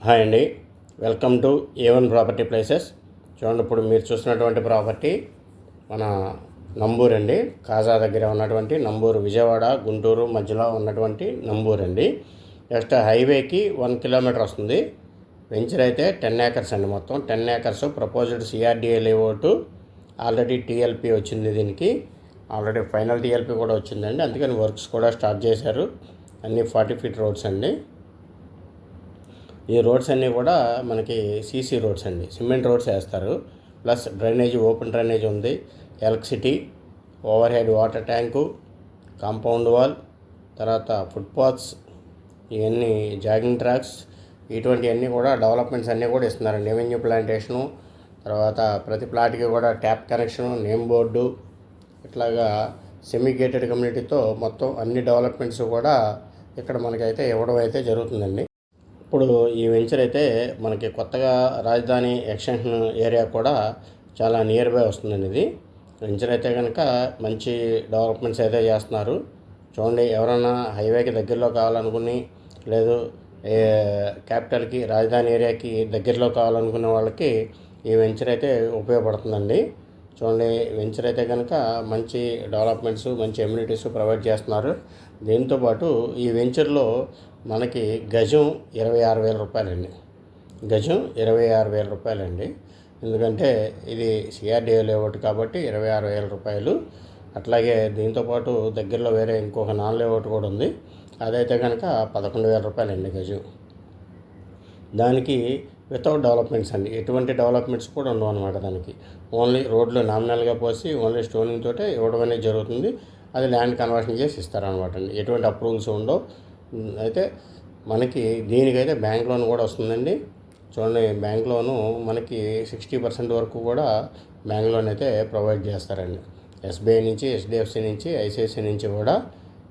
Hi అండి, welcome to A1 property places. చూడండి, ఇప్పుడు మీరు చూసినటువంటి ప్రాపర్టీ మన నంబూరు అండి. కాజా దగ్గర ఉన్నటువంటి నంబూరు, విజయవాడ గుంటూరు మధ్యలో ఉన్నటువంటి నంబూరు అండి. నెక్స్ట్ హైవేకి 1 కిలోమీటర్ వస్తుంది. వెంచర్ అయితే 10 ఏకర్స్ అండి. మొత్తం 10 acres. Proposed CRDA layout. Already TLP వచ్చింది. దీనికి ఆల్రెడీ ఫైనల్ TLP కూడా వచ్చిందండి. అందుకని వర్క్స్ కూడా స్టార్ట్ చేశారు. అన్నీ 40 ఫీట్ రోడ్స్ అండి. ఈ రోడ్స్ అన్నీ కూడా మనకి CC రోడ్స్ అండి. సిమెంట్ రోడ్స్ వేస్తారు. ప్లస్ డ్రైనేజ్, ఓపెన్ డ్రైనేజ్ ఉంది. Electricity, over head water tank, compound wall, తర్వాత ఫుట్పాత్స్, ఇవన్నీ జాగింగ్ ట్రాక్స్, ఇటువంటివన్నీ కూడా డెవలప్మెంట్స్ అన్నీ కూడా ఇస్తున్నారండి. రెవెన్యూ ప్లాంటేషను, తర్వాత ప్రతి ప్లాట్కి కూడా ట్యాప్ కనెక్షను, నేమ్ బోర్డు, ఇట్లాగా సెమీ గేటెడ్ కమ్యూనిటీతో మొత్తం అన్ని డెవలప్మెంట్స్ కూడా ఇక్కడ మనకైతే ఇవ్వడం అయితే జరుగుతుందండి. ఇప్పుడు ఈ వెంచర్ అయితే మనకి కొత్తగా రాజధాని ఎక్స్టెన్షన్ ఏరియా కూడా చాలా నియర్ బై వస్తుందండి. ఇది వెంచర్ అయితే కనుక మంచి డెవలప్మెంట్స్ అయితే చేస్తున్నారు. చూడండి, ఎవరైనా హైవేకి దగ్గరలో కావాలనుకుని, లేదు క్యాపిటల్కి రాజధాని ఏరియాకి దగ్గరలో కావాలనుకునే వాళ్ళకి ఈ వెంచర్ అయితే ఉపయోగపడుతుందండి. చూడండి, వెంచర్ అయితే కనుక మంచి డెవలప్మెంట్స్, మంచి ఎమ్యూనిటీస్ ప్రొవైడ్ చేస్తున్నారు. దీంతోపాటు ఈ వెంచర్లో మనకి గజం 26,000 రూపాయలండి. గజం 26,000 రూపాయలండి. ఎందుకంటే ఇది CRDA లేఅవుట్ కాబట్టి 26,000 రూపాయలు. అట్లాగే దీంతోపాటు దగ్గరలో వేరే ఇంకొక నాన్ లేఅవుట్ కూడా ఉంది. అదైతే కనుక 11,000 రూపాయలండి గజం. దానికి వితౌట్ డెవలప్మెంట్స్ అండి. ఎటువంటి డెవలప్మెంట్స్ కూడా ఉండవు అనమాట. దానికి ఓన్లీ రోడ్లు నామినల్గా పోసి ఓన్లీ స్టోనింగ్ తోటే ఇవ్వడం అనేది జరుగుతుంది. అది ల్యాండ్ కన్వర్షన్ చేసి ఇస్తారనమాట అండి. ఎటువంటి అప్రూవల్స్ ఉండవు. అయితే మనకి దీనికైతే బ్యాంక్ లోన్ కూడా వస్తుందండి. చూడండి, బ్యాంక్ లోను మనకి 60% వరకు కూడా బ్యాంక్ లోన్ అయితే ప్రొవైడ్ చేస్తారండి. SBI నుంచి, HDFC నుంచి, ICICI నుంచి కూడా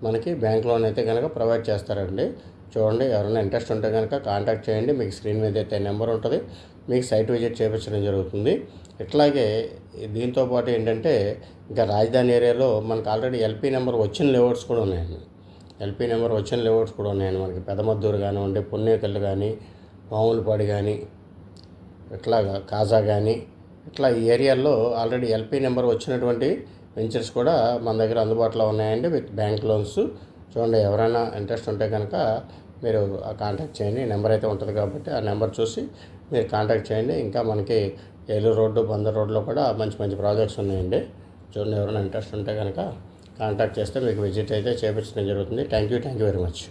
మనకి బ్యాంక్ లోన్ అయితే కనుక ప్రొవైడ్ చేస్తారండి. చూడండి, ఎవరైనా ఇంట్రెస్ట్ ఉంటే కనుక కాంటాక్ట్ చేయండి. మీకు స్క్రీన్ మీద అయితే నెంబర్ ఉంటుంది. మీకు సైట్ విజిట్ చేయించడం జరుగుతుంది. ఇట్లాగే దీంతోపాటు ఏంటంటే ఇంకా రాజధాని ఏరియాలో మనకు ఆల్రెడీ LP నెంబర్ వచ్చిన లేఅవుట్స్ కూడా ఉన్నాయండి. LP నెంబర్ వచ్చిన లేఅవుట్స్ కూడా ఉన్నాయండి. మనకి పెదమద్దూరు కానివ్వండి, పున్నేకల్లు కానీ, పాములపాడు కానీ, ఇట్లాగా కాజా కానీ, ఇట్లా ఈ ఏరియాల్లో ఆల్రెడీ LP నెంబర్ వచ్చినటువంటి వెంచర్స్ కూడా మన దగ్గర అందుబాటులో ఉన్నాయండి విత్ బ్యాంక్ లోన్స్. చూడండి, ఎవరైనా ఇంట్రెస్ట్ ఉంటే కనుక మీరు కాంటాక్ట్ చేయండి. నెంబర్ అయితే ఉంటుంది కాబట్టి ఆ నెంబర్ చూసి మీరు కాంటాక్ట్ చేయండి. ఇంకా మనకి ఏలూరు రోడ్డు, బందర్ రోడ్లో కూడా మంచి మంచి ప్రాజెక్ట్స్ ఉన్నాయండి. చూడండి, ఎవరైనా ఇంట్రెస్ట్ ఉంటే కనుక కాంటాక్ట్ చేస్తే మీకు విజిట్ అయితే చేయించడం జరుగుతుంది. Thank you very much.